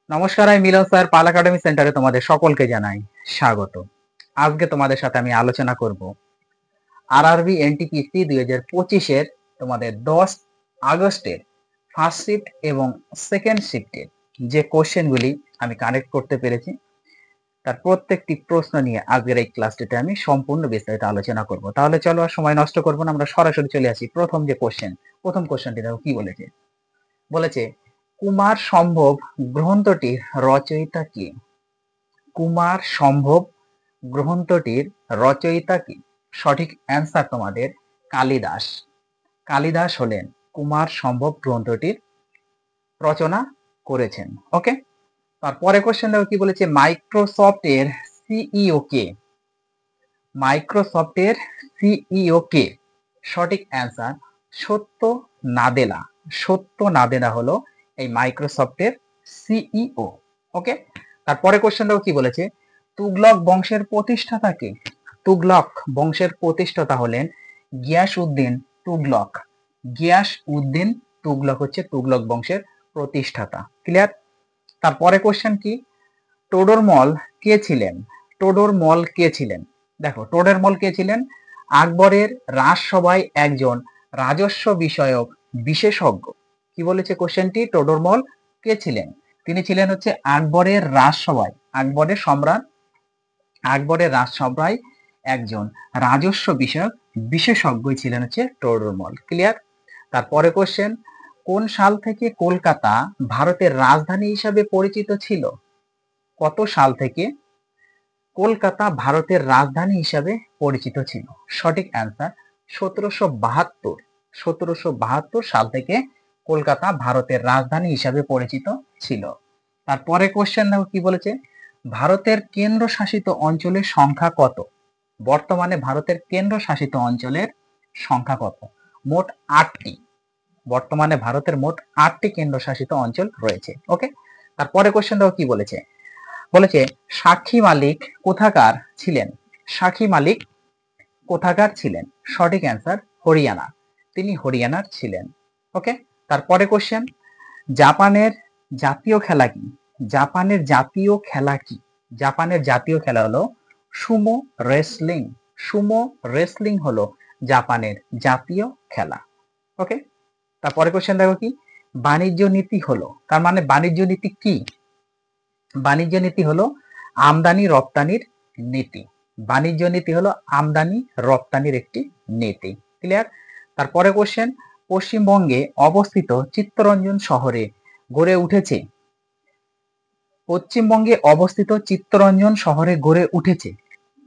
নমস্কার, আমি মিলন স্যার পাল একাডেমি সেন্টারে তোমাদের সকলকে জানাই স্বাগত। আজকে তোমাদের সাথে আমি আলোচনা করব আরআরবি এনটিপিসি 2025-এর তোমাদের 10 আগস্টের ফার্স্ট শিফট এবং সেকেন্ড শিফটের যে কোশ্চেনগুলি আমি কানেক্ট করতে পেরেছি তার প্রত্যেকটি প্রশ্ন নিয়ে আজকের এই ক্লাসটিতে আমি সম্পূর্ণ বিস্তারিত আলোচনা করব। তাহলে চলো আর সময় নষ্ট করব না, আমরা সরাসরি চলে আসি প্রথম কোশ্চেনটি দেখো কি বলেছে। বলেছে কুমার সম্ভব গ্রন্থটির রচয়িতা কে? কুমার সম্ভব গ্রন্থটির রচয়িতা কি? সঠিক অ্যান্সার তোমাদের কালিদাস। কালিদাস হলেন কুমার সম্ভব গ্রন্থটির রচনা করেছেন। ওকে, তারপরে কোশ্চেন দেখো কি বলেছে। মাইক্রোসফটের সিইও কে? মাইক্রোসফটের সিইও কে? সঠিক অ্যান্সার সত্য নাদেলা। সত্য নাদেলা হলো এই মাইক্রোসফটের সিইও। ওকে, তারপরে কোশ্চেন দেখো কি বলেছে। তুগলক বংশের প্রতিষ্ঠাতা কে? তুগলক বংশের প্রতিষ্ঠাতা হলেন গিয়াস উদ্দিন তুগলক। গিয়াস উদ্দিন তুগলক হচ্ছে তুগলক বংশের প্রতিষ্ঠাতা। ক্লিয়ার? তারপরে কোশ্চেন কি, টোডরমল কে ছিলেন? টোডরমল কে ছিলেন? দেখো টোডরমল কে ছিলেন? আকবরের রাজসভায় একজন রাজস্ব বিষয়ক বিশেষজ্ঞ। কি বলেছে কোশ্চেনটি? টোডরমল কে ছিলেন? তিনি ছিলেন হচ্ছে আকবরের রাজসভায়, আকবরের সম্রাট, আকবরের রাজসভায় একজন রাজস্ব বিষয়ক বিশেষজ্ঞ ছিলেন হচ্ছে টোডরমল। ক্লিয়ার? তারপরে কোশ্চেন, কোন সাল থেকে কলকাতা ভারতের রাজধানী হিসাবে পরিচিত ছিল? কত সাল থেকে কলকাতা ভারতের রাজধানী হিসাবে পরিচিত ছিল? সঠিক অ্যান্সার 1772। 1772 সাল থেকে কলকাতা ভারতের রাজধানী হিসাবে পরিচিত ছিল। তারপরে কোশ্চেন দেখো কি বলেছে। ভারতের কেন্দ্রশাসিত অঞ্চলের সংখ্যা কত? বর্তমানে ভারতের কেন্দ্রশাসিত অঞ্চলের সংখ্যা কত? মোট 8টি। বর্তমানে ভারতের মোট 8টি কেন্দ্রশাসিত অঞ্চল রয়েছে। ওকে, তারপরে কোশ্চেন দেখো কি বলেছে। বলেছে সাক্ষী মালিক কোথাকার ছিলেন? সাক্ষী মালিক কোথাকার ছিলেন? সঠিক অ্যান্সার হরিয়ানা। তিনি হরিয়ানার ছিলেন। ওকে, তারপরে কোশ্চেন, জাপানের জাতীয় খেলা কি? জাপানের জাতীয় খেলা কি? জাপানের জাতীয় খেলা হলো সুমো রেসলিং। সুমো রেসলিং হলো জাপানের জাতীয় খেলা। ওকে, তারপরে কোশ্চেন দেখো কি, বাণিজ্য নীতি হলো, তার মানে বাণিজ্য নীতি কি? বাণিজ্য নীতি হলো আমদানি রপ্তানির নীতি। বাণিজ্য নীতি হলো আমদানি রপ্তানির একটি নীতি। ক্লিয়ার? তারপরে কোশ্চেন, পশ্চিমবঙ্গে অবস্থিত চিত্তরঞ্জন শহরে গড়ে উঠেছে, পশ্চিমবঙ্গে অবস্থিত চিত্তরঞ্জন শহরে গড়ে উঠেছে,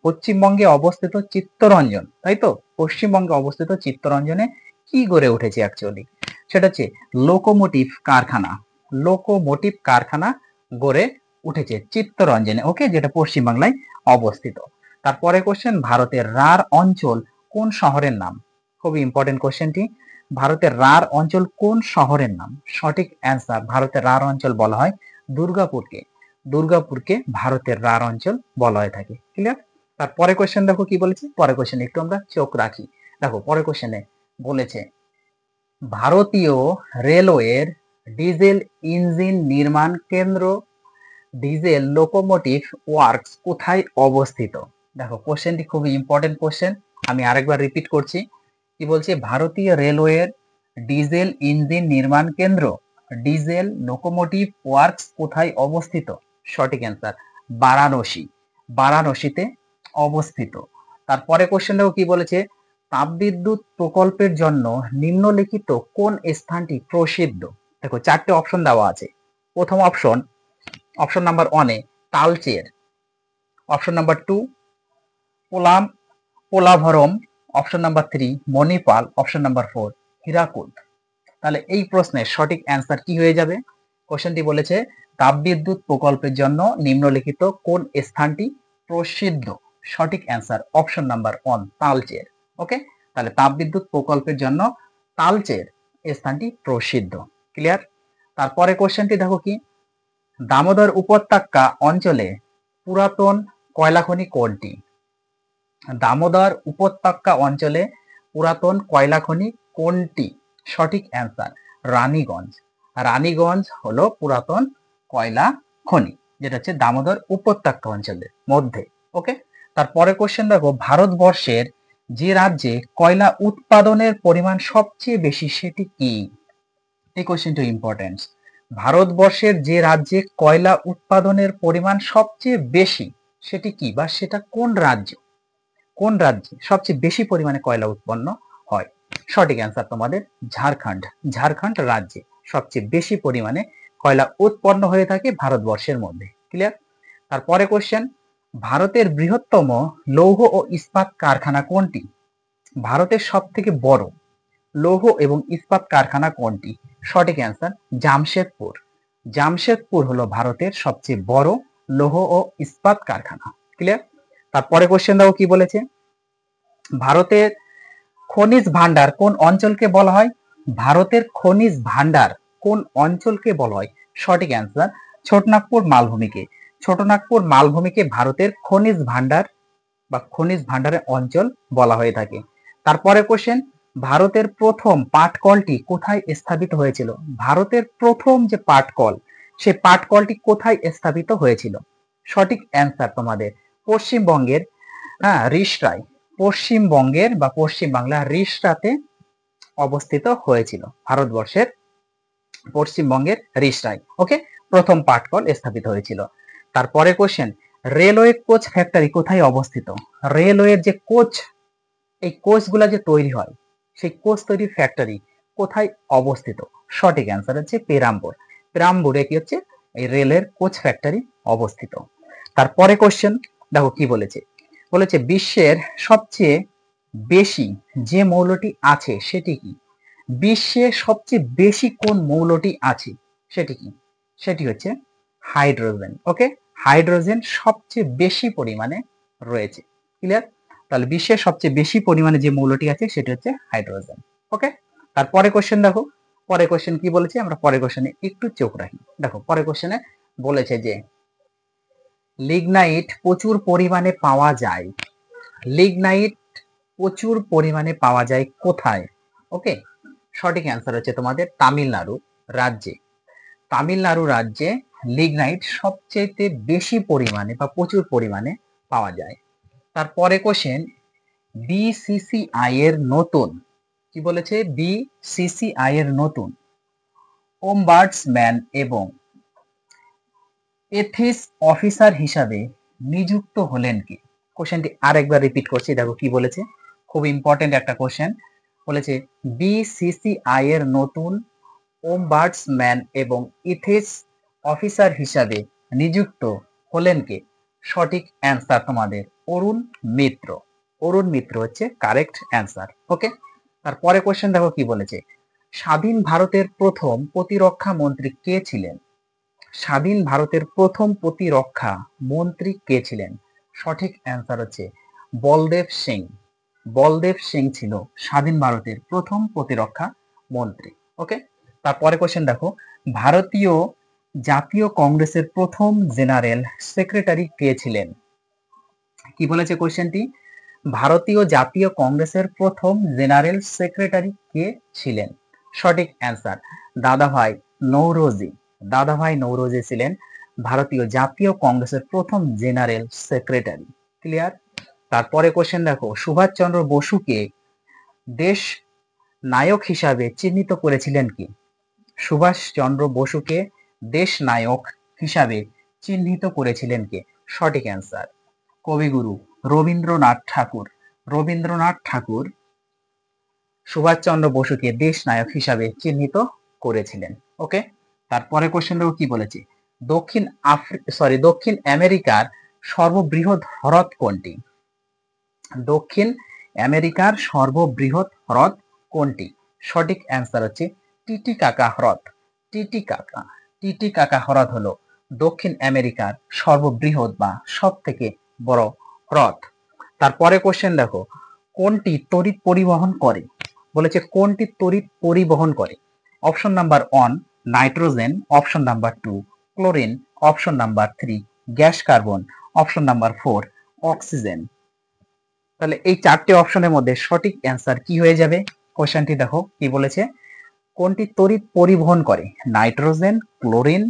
পশ্চিমবঙ্গে অবস্থিত চিত্তরঞ্জন, তাই তো? পশ্চিমবঙ্গে অবস্থিত চিত্তরঞ্জনে কি গড়ে উঠেছে অ্যাকচুয়ালি? সেটা হচ্ছে লোকোমোটিভ কারখানা। লোকোমোটিভ কারখানা গড়ে উঠেছে চিত্তরঞ্জনে। ওকে, যেটা পশ্চিমবাংলায় অবস্থিত। তারপরে কোশ্চেন, ভারতের রাঢ় অঞ্চল কোন শহরের নাম? খুবই ইম্পর্টেন্ট কোশ্চেনটি। ভারতের রাঢ় অঞ্চল কোন শহরের নাম? সঠিক অ্যান্সার ভারতের রাঢ় অঞ্চল বলা হয় দুর্গাপুরকে। দুর্গাপুরকে ভারতের রাঢ় অঞ্চল বলা হয়ে থাকে। ক্লিয়ার? তারপরে কোশ্চেন দেখো কি বলেছে। পরে কোশ্চেন একটু আমরা চোখ রাখি। দেখো পরে কোশ্চেনে বলেছে ভারতীয় রেলওয়ের ডিজেল ইঞ্জিন নির্মাণ কেন্দ্র, ডিজেল লোকোমোটিভ ওয়ার্কস কোথায় অবস্থিত? দেখো কোশ্চেনটি খুবই ইম্পর্টেন্ট কোশ্চেন, আমি আরেকবার রিপিট করছি। কি বলছে? ভারতীয় রেলওয়ের ডিজেল ইঞ্জিন নির্মাণ কেন্দ্র, ডিজেল লোকোমোটিভ ওয়ার্কস কোথায় অবস্থিত? সঠিক অ্যান্সার বারাণসী। বারাণসীতে অবস্থিত। তারপরে কোশ্চেন দেখো কি বলেছে, তাপবিদ্যুৎ প্রকল্পের জন্য নিম্নলিখিত কোন স্থানটি প্রসিদ্ধ? দেখো 4টে অপশন দেওয়া আছে। প্রথম option, option number 1 Talcher, option number 2 পোলাম Polavaram, option number 3 Manipal, option number 4 Hirakud. তাহলে এই প্রশ্নের সঠিক অ্যান্সার কি হয়ে যাবে? কোশ্চেনটি বলেছে তাপবিদ্যুৎ প্রকল্পের জন্য নিম্নলিখিত কোন স্থানটি প্রসিদ্ধ? সঠিক অ্যান্সার অপশন নাম্বার 1 তালচের। ওকে, তাহলে তাপবিদ্যুৎ প্রকল্পের জন্য তালচের স্থানটি প্রসিদ্ধ। ক্লিয়ার? তারপরে কোশ্চেনটি দেখো কি, দামোদর উপত্যকা অঞ্চলে পুরাতন কয়লা খনি কোনটি? দামোদর উপত্যকা অঞ্চলে পুরাতন কয়লা খনি কোনটি? সঠিক অ্যান্সার রানীগঞ্জ। রানীগঞ্জ হলো পুরাতন কয়লা খনি, যেটা হচ্ছে দামোদর উপত্যকা অঞ্চলের মধ্যে। ওকে, তারপরে কোশ্চেন দেখো, ভারতবর্ষের যে রাজ্যে কয়লা উৎপাদনের পরিমাণ সবচেয়ে বেশি সেটি কি? এই কোশ্চেনটা ইম্পর্টেন্ট। ভারতবর্ষের যে রাজ্যে কয়লা উৎপাদনের পরিমাণ সবচেয়ে বেশি সেটি কি, বা সেটা কোন রাজ্য, কোন রাজ্যে সবচেয়ে বেশি পরিমাণে কয়লা উৎপন্ন হয়? সঠিক অ্যান্সার তোমাদের ঝাড়খণ্ড। ঝাড়খণ্ড রাজ্যে সবচেয়ে বেশি পরিমাণে কয়লা উৎপন্ন হয়ে থাকে ভারতবর্ষের মধ্যে। ক্লিয়ার? তারপরে কোশ্চেন, ভারতের বৃহত্তম লৌহ ও ইস্পাত কারখানা কোনটি? ভারতের সব থেকে বড় লৌহ এবং ইস্পাত কারখানা কোনটি? সঠিক অ্যান্সার জামশেদপুর। জামশেদপুর হলো ভারতের সবচেয়ে বড় লৌহ ও ইস্পাত কারখানা। ক্লিয়ার? তারপরে কোশ্চেন দেখো কি বলেছে, ভারতের খনিজ ভান্ডার কোন অঞ্চলকে বলা হয়? ভারতের খনিজ ভান্ডার কোন অঞ্চলকে বলা হয়? সঠিক অ্যান্সার ছোটনাগপুর মালভূমিকে। ছোটনাগপুর মালভূমিকে ভারতের খনিজ ভান্ডার বা খনিজ ভান্ডারের অঞ্চল বলা হয়ে থাকে। তারপরে কোশ্চেন, ভারতের প্রথম পাটকলটি কোথায় স্থাপিত হয়েছিল? ভারতের প্রথম যে পাটকল, সেই পাটকলটি কোথায় স্থাপিত হয়েছিল? সঠিক অ্যান্সার তোমাদের পশ্চিমবঙ্গের রিষড়ায়। পশ্চিমবঙ্গের বা পশ্চিম বাংলার রিষড়াতে অবস্থিত হয়েছিল, ভারতবর্ষের পশ্চিমবঙ্গের রিষড়ায়। ওকে, প্রথম পাটকল স্থাপিত হয়েছিল। তারপরে কোশ্চেন, রেলওয়ে কোচ ফ্যাক্টরি কোথায় অবস্থিত? রেলওয়ের যে কোচ, এই কোচগুলা যে তৈরি হয়, সেই কোচ তৈরির ফ্যাক্টরি কোথায় অবস্থিত? সঠিক অ্যান্সার হচ্ছে পেরাম্বুর। পেরাম্বুরে কি হচ্ছে এই রেলের কোচ ফ্যাক্টরি অবস্থিত। তারপরে কোশ্চেন দেখো কি বলেছে, বলেছে বিশ্বের সবচেয়ে বেশি যে মৌলটি আছে সেটি কি? বিশ্বে সবচেয়ে বেশি কোন মৌলটি আছে সেটি কি? সেটি হচ্ছে হাইড্রোজেন। ওকে, হাইড্রোজেন সবচেয়ে বেশি পরিমাণে রয়েছে। ক্লিয়ার? তাহলে বিশ্বের সবচেয়ে বেশি পরিমাণে যে মৌলটি আছে সেটি হচ্ছে হাইড্রোজেন। ওকে, তারপরে কোশ্চেন দেখো, পরে কোশ্চেন কি বলেছে, আমরা পরে কোশ্চেনে একটু চোখ রাখি। দেখো পরে কোশ্চেনে বলেছে যে লিগনাইট প্রচুর পরিমাণে পাওয়া যায়। লিগনাইট প্রচুর পরিমাণে পাওয়া যায় কোথায়? ওকে, সঠিক অ্যান্সার হচ্ছে তোমাদের তামিলনাড়ু রাজ্যে। তামিলনাড়ু রাজ্যে লিগনাইট সবচেয়ে বেশি পরিমাণে বা প্রচুর পরিমাণে পাওয়া যায়। তারপরে কোশ্চেন, বিসিসিআই এর নতুন, কি বলেছে, বিসিসিআই এর নতুন ওম্বাডসম্যান এবং এথিক্স অফিসার হিসাবে নিযুক্ত হলেন কে? কোশ্চেনটি আরেকবার রিপিট করছি, দেখো কি বলেছে, খুব ইম্পর্টেন্ট একটা কোশ্চেন। বলেছে বিসিসিআই এর নতুন ওম্বাডসম্যান এবং এথিক্স অফিসার হিসাবে নিযুক্ত হলেন কে? সঠিক অ্যান্সার তোমাদের অরুণ মিত্র। অরুণ মিত্র হচ্ছে কারেক্ট অ্যান্সার। ওকে, তারপরে কোশ্চেন দেখো কি বলেছে, স্বাধীন ভারতের প্রথম প্রতিরক্ষা মন্ত্রী কে ছিলেন? স্বাধীন ভারতের প্রথম প্রতিরক্ষা মন্ত্রী কে ছিলেন? সঠিক অ্যান্সার হচ্ছে বলদেব সিং। বলদেব সিং ছিল স্বাধীন ভারতের প্রথম প্রতিরক্ষা মন্ত্রী। ওকে, তারপরে কোশ্চেন দেখো, ভারতীয় জাতীয় কংগ্রেসের প্রথম জেনারেল সেক্রেটারি কে ছিলেন? কি বলেছে কোশ্চেনটি, ভারতীয় জাতীয় কংগ্রেসের প্রথম জেনারেল সেক্রেটারি কে ছিলেন? সঠিক অ্যান্সার দাদাভাই নৌরোজি। দাদাভাই নৌরোজি ছিলেন ভারতীয় জাতীয় কংগ্রেসের প্রথম জেনারেল সেক্রেটারি। ক্লিয়ার? তারপরে কোশ্চেন দেখো, সুভাষচন্দ্র বসুকে দেশ নায়ক হিসাবে চিহ্নিত করেছিলেন কি? সুভাষচন্দ্র বসুকে দেশ নায়ক হিসাবে চিহ্নিত করেছিলেন কে? সঠিক অ্যান্সার কবিগুরু রবীন্দ্রনাথ ঠাকুর। রবীন্দ্রনাথ ঠাকুর সুভাষচন্দ্র বসুকে দেশ নায়ক হিসাবে চিহ্নিত করেছিলেন। ওকে, তারপরে কোশ্চেন দেখো কি বলেছে, দক্ষিণ আমেরিকার সর্ববৃহৎ হ্রদ কোনটি? দক্ষিণ আমেরিকার সর্ববৃহৎ হ্রদ কোনটি? সঠিক অ্যান্সার হচ্ছে টিটিকাকা হ্রদ। টিটিকাকা। টিটিকাকা হ্রদ হলো দক্ষিণ আমেরিকার সর্ববৃহৎ বা সব থেকে বড় হ্রদ। তারপরে কোশ্চেন দেখো, কোনটি তড়িৎ পরিবহন করে? বলেছে কোনটি তড়িৎ পরিবহন করে? Option number 1 nitrogen, option number 2 chlorine, option number 3 gas carbon, option number 4 oxygen. তাহলে এই চারটি অপশনের মধ্যে সঠিক অ্যান্সার কি হয়ে যাবে? কোশ্চেনটি দেখো কি বলেছে, কোনটি তড়িৎ পরিবহন করে? নাইট্রোজেন, ক্লোরিন,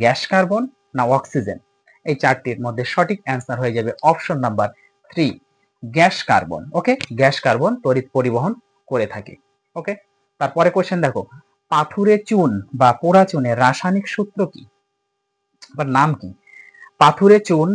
গ্যাস কার্বন না অক্সিজেন? এই চারটির মধ্যে সঠিক অ্যান্সার হয়ে যাবে অপশন নাম্বার 3, গ্যাস কার্বন। ওকে, গ্যাস কার্বন তড়িৎ পরিবহন করে থাকে। ওকে, তারপরে কোশ্চেন দেখো, পাথুরে চুন বা পোড়া চুনের রাসায়নিক সূত্র কি বা নাম কি? পাথুরে চুন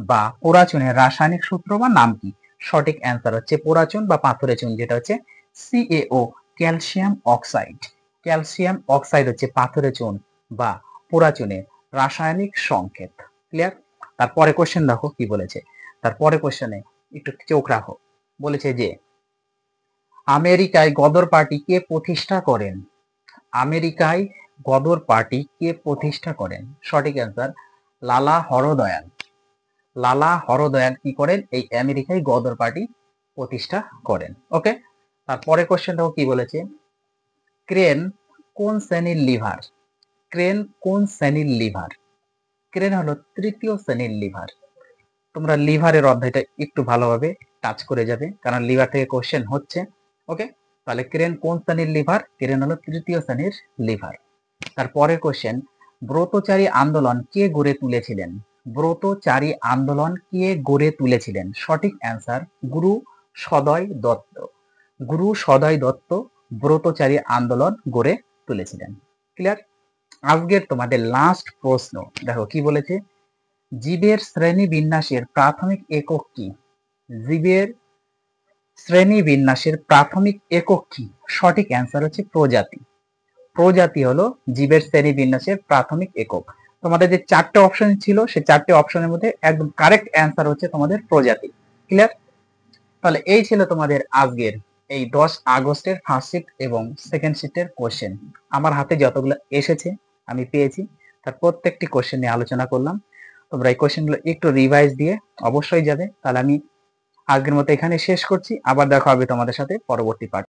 বা পোড়া চুনের রাসায়নিক সূত্র বা নাম কি? সঠিক অ্যান্সার হচ্ছে পোড়া চুন বা পাথুরে চুন, যেটা হচ্ছে CaO, calcium oxide. Calcium oxide হচ্ছে পাথুরে চুন বা পোড়া চুনের রাসায়নিক সংকেত। ক্লিয়ার? তারপরে কোশ্চেন দেখো কি বলেছে। তারপরে কোশ্চেনে একটু চোখ রাখো। বলেছে যে আমেরিকায় গদর পার্টি কে প্রতিষ্ঠা করেন? আমেরিকায় গদর পার্টি কে প্রতিষ্ঠা করেন? সঠিক অ্যান্সার লালা হরদয়াল। লালা হরদয়াল কি করেন? এই আমেরিকায় গদর পার্টি প্রতিষ্ঠা করেন। ওকে, তারপরে কোশ্চেন দেখো কি বলেছে, ক্রেন কোন শ্রেণীর লিভার? ক্রেন কোন শ্রেণীর লিভার? ক্রেন হলো তৃতীয় শ্রেণীর লিভার। তোমরা লিভারের অধ্যায়টা একটু ভালোভাবে টাচ করে যাবে, কারণ লিভার থেকে কোশ্চেন হচ্ছে। ওকে, তাহলে ক্রেন কোন শ্রেণীর লিভার? ক্রেন হলো তৃতীয় শ্রেণীর লিভার। তারপরের কোশ্চেন, ব্রতচারী আন্দোলন কে গড়ে তুলেছিলেন? ব্রতচারী আন্দোলন কে গড়ে তুলেছিলেন? সঠিক অ্যান্সার গুরু সদয় দত্ত। গুরু সদয় দত্ত ব্রতচারী আন্দোলন গড়ে তুলেছিলেন। ক্লিয়ার? আজকের তোমাদের লাস্ট প্রশ্ন দেখো কি বলেছে, জীবের শ্রেণী বিন্যাসের প্রাথমিক একক কি? জীবের শ্রেণী বিন্যাসের প্রাথমিক একক কি? সঠিক অ্যান্সার হচ্ছে প্রজাতি। প্রজাতি হলো জীবের শ্রেণী বিন্যাসের প্রাথমিক একক। তোমাদের যে চারটে অপশন ছিল, সেই চারটে অপশনের মধ্যে একদম কারেক্ট অ্যান্সার হচ্ছে তোমাদের প্রজাতি। ক্লিয়ার? তাহলে এই ছিল তোমাদের আজকের এই 10 আগস্টের ফার্স্ট শিফট এবং সেকেন্ড শিফটের কোশ্চেন। আমার হাতে যতগুলো এসেছে আমি পেয়েছি, তার প্রত্যেকটি কোশ্চেন নিয়ে আলোচনা করলাম। তোমরা এই কোশ্চেনগুলো একটু রিভাইজ দিয়ে অবশ্যই যাবে। তাহলে আমি আজকের মতো এখানে শেষ করছি। আবার দেখা হবে তোমাদের সাথে পরবর্তী পার্ট।